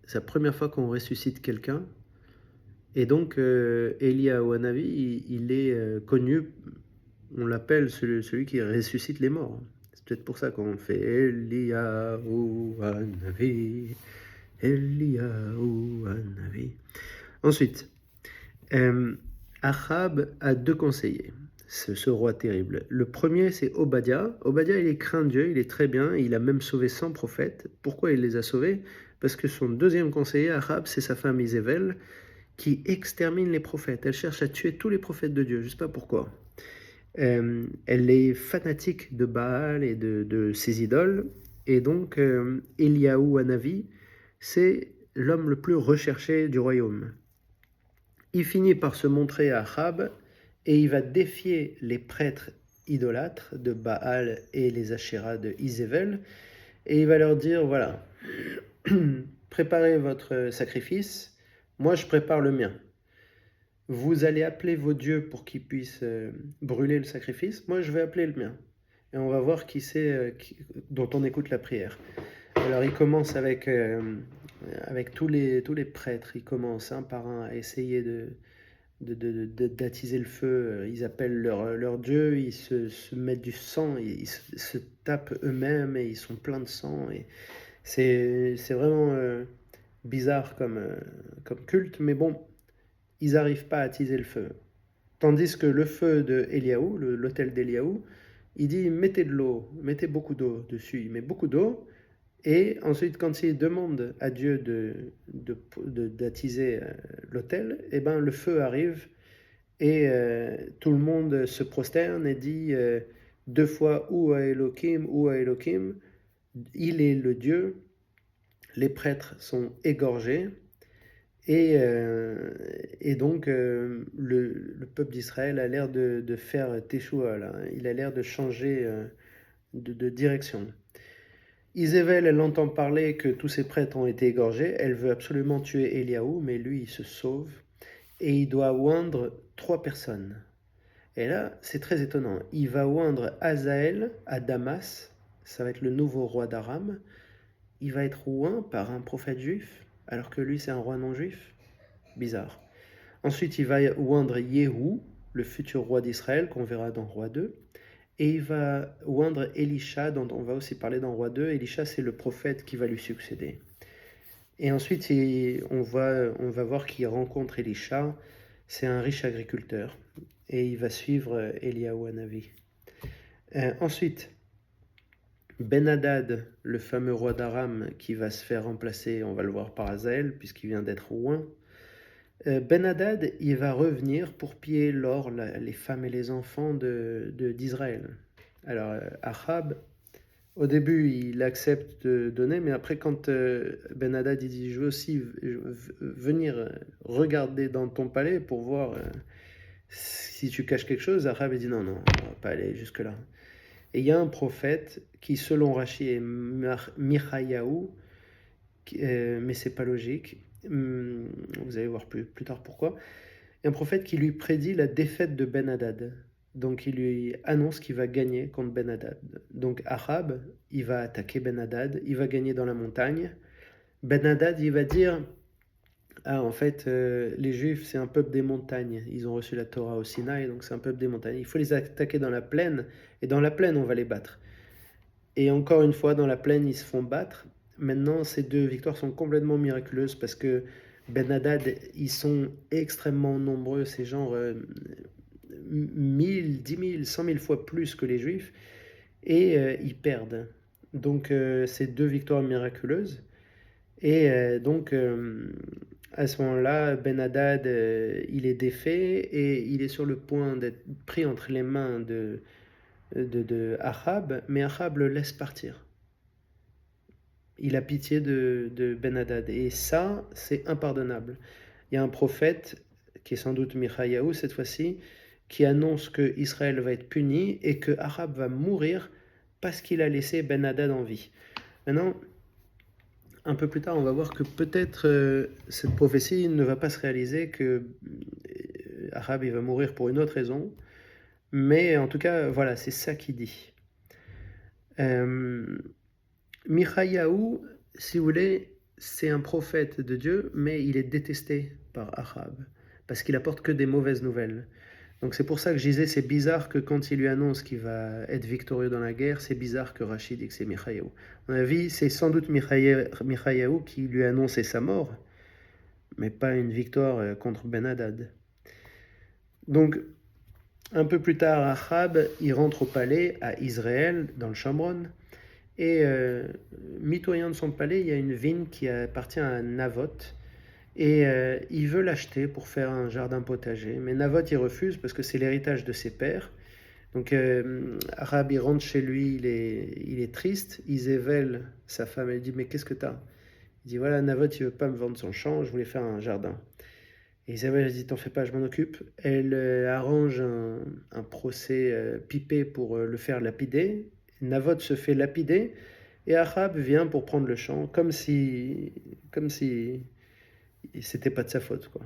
c'est la première fois qu'on ressuscite quelqu'un. Et donc, Eliaou Hanavi, il est connu, on l'appelle celui qui ressuscite les morts. C'est peut-être pour ça qu'on fait Eliaou Hanavi, Eliaou Hanavi. Ensuite, Achab a 2 conseillers, ce roi terrible. Le premier, c'est Obadiah. Obadiah, il est craint Dieu, il est très bien, il a même sauvé 100 prophètes. Pourquoi il les a sauvés? Parce que son deuxième conseiller, Achab, c'est sa femme Isével, qui extermine les prophètes. Elle cherche à tuer tous les prophètes de Dieu, je ne sais pas pourquoi. Elle est fanatique de Baal et de ses idoles. Et donc, Eliaou Hanavi, c'est l'homme le plus recherché du royaume. Il finit par se montrer à Achab et il va défier les prêtres idolâtres de Baal et les Ashéras de Isével. Et il va leur dire, voilà, préparez votre sacrifice, moi je prépare le mien. Vous allez appeler vos dieux pour qu'ils puissent brûler le sacrifice, moi je vais appeler le mien. Et on va voir qui c'est dont on écoute la prière. Alors il commence avec tous les prêtres, il commence un par un à essayer d'attiser le feu. Ils appellent leur dieu, ils se mettent du sang, ils se tapent eux-mêmes et ils sont pleins de sang. Et c'est vraiment bizarre comme culte, mais bon, ils n'arrivent pas à attiser le feu. Tandis que le feu de Eliaou, l'autel d'Eliaou, il dit mettez de l'eau, mettez beaucoup d'eau dessus, il met beaucoup d'eau. Et ensuite, quand il demande à Dieu d'attiser l'autel, eh ben, le feu arrive et tout le monde se prosterne et dit 2 fois Oua Elohim, il est le Dieu. Les prêtres sont égorgés et donc le peuple d'Israël a l'air de faire Teshoua, là. Il a l'air de changer de direction. Isével, elle entend parler que tous ses prêtres ont été égorgés. Elle veut absolument tuer Eliaou, mais lui, il se sauve. Et il doit oindre 3 personnes. Et là, c'est très étonnant. Il va oindre Hazaël à Damas. Ça va être le nouveau roi d'Aram. Il va être oint par un prophète juif, alors que lui, c'est un roi non juif. Bizarre. Ensuite, il va oindre Yehou, le futur roi d'Israël, qu'on verra dans Roi 2. Et il va oindre Elisha, dont on va aussi parler dans Roi 2. Elisha, c'est le prophète qui va lui succéder. Et ensuite, on va voir qu'il rencontre Elisha. C'est un riche agriculteur. Et il va suivre Eliaou Hanavi. Ensuite, Ben-Hadad, le fameux roi d'Aram, qui va se faire remplacer, on va le voir par Hazaël, puisqu'il vient d'être oint. Ben-Hadad, il va revenir pour piller l'or, les femmes et les enfants d'Israël. Alors, Achab, au début, il accepte de donner, mais après, quand Ben-Hadad il dit « Je veux aussi venir regarder dans ton palais pour voir si tu caches quelque chose », Achab il dit « Non, non, on va pas aller jusque-là ». Et il y a un prophète qui, selon Rachi, est Michayahu, mais c'est pas logique. Vous allez voir plus tard pourquoi. Un prophète qui lui prédit la défaite de Ben-Hadad. Donc il lui annonce qu'il va gagner contre Ben-Hadad. Donc Achab, il va attaquer Ben-Hadad, il va gagner dans la montagne. Ben-Hadad, il va dire Ah, en fait, les Juifs, c'est un peuple des montagnes. Ils ont reçu la Torah au Sinaï, donc c'est un peuple des montagnes. Il faut les attaquer dans la plaine, et dans la plaine, on va les battre. Et encore une fois, dans la plaine, ils se font battre. Maintenant, ces deux victoires sont complètement miraculeuses parce que Ben Hadad, ils sont extrêmement nombreux. C'est genre 1000, 10 000, 100 000 fois plus que les Juifs. Et ils perdent. Donc, c'est deux victoires miraculeuses. Et donc, à ce moment-là, Ben Hadad, il est défait et il est sur le point d'être pris entre les mains de Achab, mais Achab le laisse partir. Il a pitié de Ben Hadad. Et ça, c'est impardonnable. Il y a un prophète, qui est sans doute Michayahu cette fois-ci, qui annonce que Israël va être puni et que Achab va mourir parce qu'il a laissé Ben Hadad en vie. Maintenant, un peu plus tard, on va voir que peut-être cette prophétie ne va pas se réaliser, que Achab il va mourir pour une autre raison. Mais en tout cas, voilà, c'est ça qu'il dit. Michayahu, si vous voulez, c'est un prophète de Dieu, mais il est détesté par Achab, parce qu'il apporte que des mauvaises nouvelles. Donc c'est pour ça que je disais, c'est bizarre que quand il lui annonce qu'il va être victorieux dans la guerre, c'est bizarre que Rachid dise que c'est Michayahu. À mon avis, c'est sans doute Michayahu qui lui a annoncé sa mort, mais pas une victoire contre Ben Hadad. Donc, un peu plus tard, Achab, il rentre au palais à Israël, dans le Shomron, et mitoyen de son palais, il y a une vigne qui appartient à Navoth, et il veut l'acheter pour faire un jardin potager. Mais Navoth, il refuse parce que c'est l'héritage de ses pères. Donc Achab, il rentre chez lui, il est triste. Izével, sa femme, elle dit, mais qu'est-ce que t'as? Il dit, voilà, Navoth, il veut pas me vendre son champ, je voulais faire un jardin. Et Isabelle, elle dit, t'en fais pas, je m'en occupe. Elle arrange un procès pipé pour le faire lapider. Navoth se fait lapider et Achab vient pour prendre le champ, comme si c'était pas de sa faute, quoi.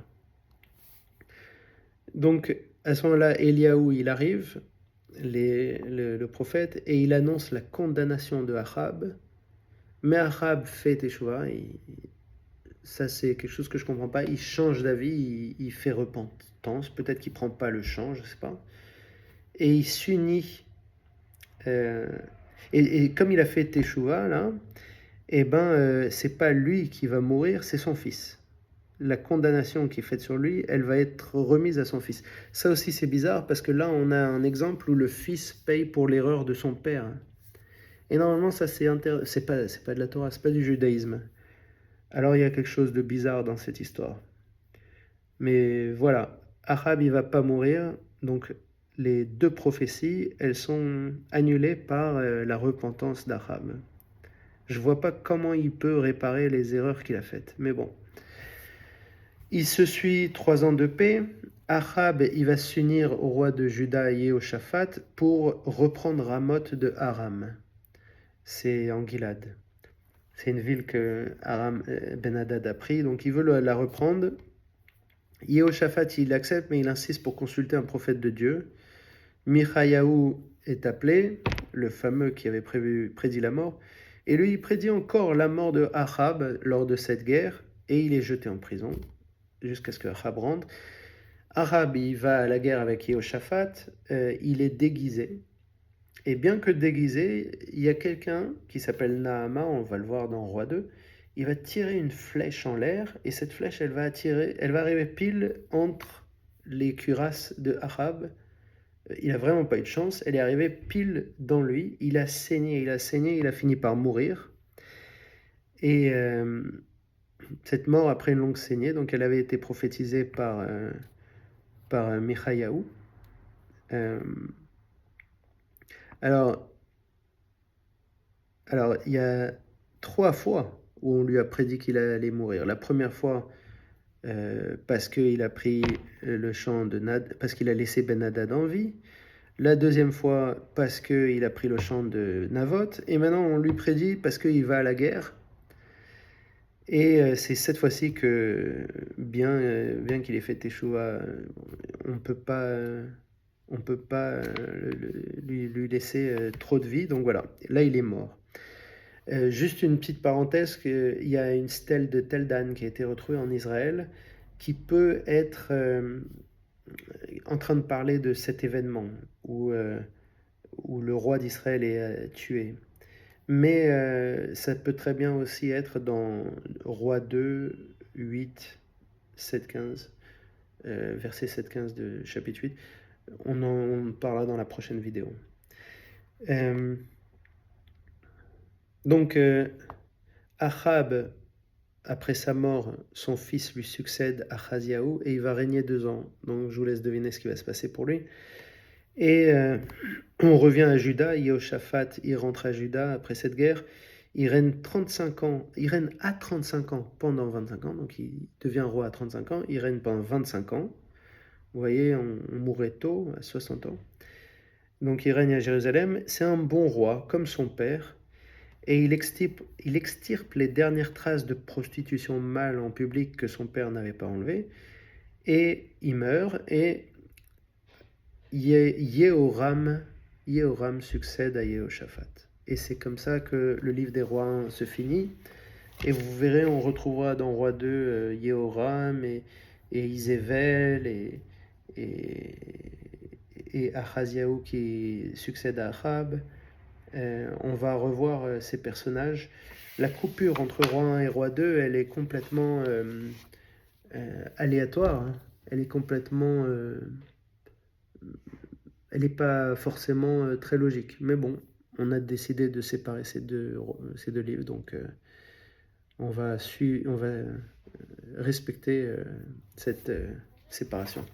Donc, à ce moment-là, Eliaou, il arrive, le prophète, et il annonce la condamnation de Achab. Mais Achab fait teshuva, ça c'est quelque chose que je comprends pas. Il change d'avis, il fait repentance. Peut-être qu'il prend pas le champ, je sais pas. Et il s'unit. euh, et comme il a fait teshuva là, eh ben c'est pas lui qui va mourir, c'est son fils. La condamnation qui est faite sur lui, elle va être remise à son fils. Ça aussi c'est bizarre parce que là on a un exemple où le fils paye pour l'erreur de son père. Et normalement ça c'est pas de la Torah, c'est pas du judaïsme. Alors il y a quelque chose de bizarre dans cette histoire. Mais voilà, Achab il va pas mourir, donc les deux prophéties, elles sont annulées par la repentance d'Achab. Je vois pas comment il peut réparer les erreurs qu'il a faites, mais bon. Il se suit 3 ans de paix. Achab, il va s'unir au roi de Juda et Yehoshaphat pour reprendre Ramoth de Aram. C'est en Gilad. C'est une ville que Aram Ben Hadad a pris, donc il veut la reprendre. Yehoshaphat, il accepte, mais il insiste pour consulter un prophète de Dieu. Michayahu est appelé, le fameux qui avait prédit la mort, et lui, il prédit encore la mort de Achab lors de cette guerre, et il est jeté en prison, jusqu'à ce que Achab rentre. Achab, il va à la guerre avec Yehoshaphat, il est déguisé, et bien que déguisé, il y a quelqu'un qui s'appelle Nahama, on va le voir dans Roi 2, il va tirer une flèche en l'air, et cette flèche, elle va arriver pile entre les cuirasses de Achab. Il a vraiment pas eu de chance, elle est arrivée pile dans lui, il a saigné, il a fini par mourir. Et cette mort après une longue saignée, donc elle avait été prophétisée par Michayahu. Euh, alors, alors, il y a 3 fois où on lui a prédit qu'il allait mourir. La première fois, parce qu'il a pris le champ parce qu'il a laissé Ben Hadad en vie. La deuxième fois, parce qu'il a pris le champ de Navoth. Et maintenant, on lui prédit parce qu'il va à la guerre. Et c'est cette fois-ci que, bien qu'il ait fait Teshuva, on peut pas, on peut pas lui laisser trop de vie. Donc voilà, là, il est mort. Juste une petite parenthèse, il y a une stèle de Tel Dan qui a été retrouvée en Israël, qui peut être en train de parler de cet événement où le roi d'Israël est tué. Mais ça peut très bien aussi être dans Roi 2, 8, 7, 15, verset 7, 15 de chapitre 8. On en parlera dans la prochaine vidéo. Euh, donc, Achab, après sa mort, son fils lui succède, Achaziaou, et il va régner 2 ans. Donc, je vous laisse deviner ce qui va se passer pour lui. Et on revient à Juda, Yehoshaphat, il rentre à Juda après cette guerre. Il règne 35 ans, il règne à 35 ans pendant 25 ans, donc il devient roi à 35 ans, il règne pendant 25 ans. Vous voyez, on mourrait tôt, à 60 ans. Donc il règne à Jérusalem, c'est un bon roi, comme son père, et il extirpe les dernières traces de prostitution mâle en public que son père n'avait pas enlevées, et il meurt, et Yehoram succède à Yehoshaphat. Et c'est comme ça que le livre des rois se finit. Et vous verrez, on retrouvera dans Roi 2 Yehoram et Isével et, et Ahaziaou qui succède à Achab. On va revoir ces personnages. La coupure entre Roi 1 et Roi 2, elle est complètement aléatoire. Hein. Elle est complètement... elle n'est pas forcément très logique. Mais bon, on a décidé de séparer ces deux livres, donc on va respecter cette séparation.